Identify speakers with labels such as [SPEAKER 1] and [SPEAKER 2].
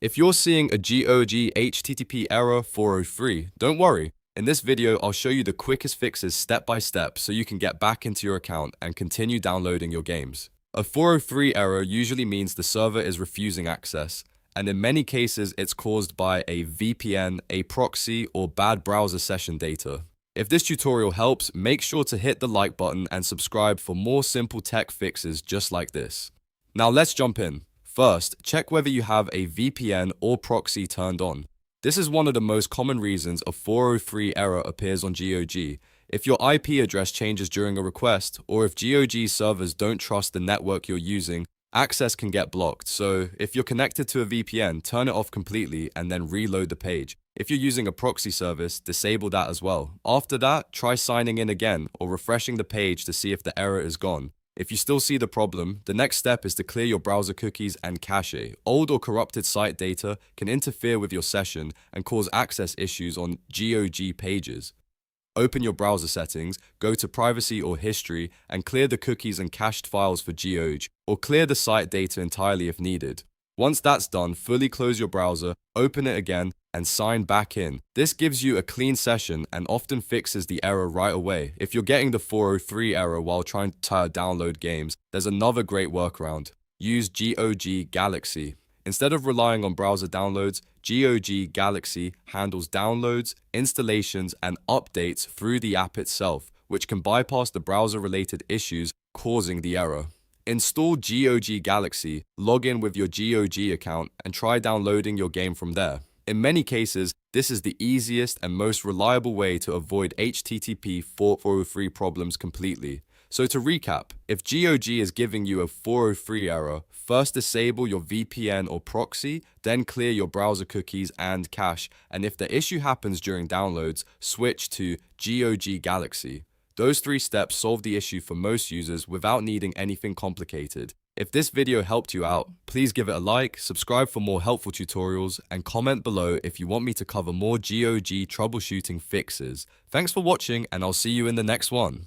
[SPEAKER 1] If you're seeing a GOG HTTP error 403, don't worry. In this video, I'll show you the quickest fixes step by step so you can get back into your account and continue downloading your games. A 403 error usually means the server is refusing access, and in many cases it's caused by a VPN, a proxy, or bad browser session data. If this tutorial helps, make sure to hit the like button and subscribe for more simple tech fixes just like this. Now let's jump in. First, check whether you have a VPN or proxy turned on. This is one of the most common reasons a 403 error appears on GOG. If your IP address changes during a request, or if GOG servers don't trust the network you're using, access can get blocked. So if you're connected to a VPN, turn it off completely and then reload the page. If you're using a proxy service, disable that as well. After that, try signing in again or refreshing the page to see if the error is gone. If you still see the problem, the next step is to clear your browser cookies and cache. Old or corrupted site data can interfere with your session and cause access issues on GOG pages. Open your browser settings, go to Privacy or History, and clear the cookies and cached files for GOG, or clear the site data entirely if needed. Once that's done, fully close your browser, open it again, and sign back in. This gives you a clean session and often fixes the error right away. If you're getting the 403 error while trying to download games, there's another great workaround. Use GOG Galaxy. Instead of relying on browser downloads, GOG Galaxy handles downloads, installations, and updates through the app itself, which can bypass the browser-related issues causing the error. Install GOG Galaxy, log in with your GOG account, and try downloading your game from there. In many cases, this is the easiest and most reliable way to avoid HTTP 403 problems completely. So to recap, if GOG is giving you a 403 error, first disable your VPN or proxy, then clear your browser cookies and cache, and if the issue happens during downloads, switch to GOG Galaxy. Those 3 steps solve the issue for most users without needing anything complicated. If this video helped you out, please give it a like, subscribe for more helpful tutorials, and comment below if you want me to cover more GOG troubleshooting fixes. Thanks for watching, and I'll see you in the next one.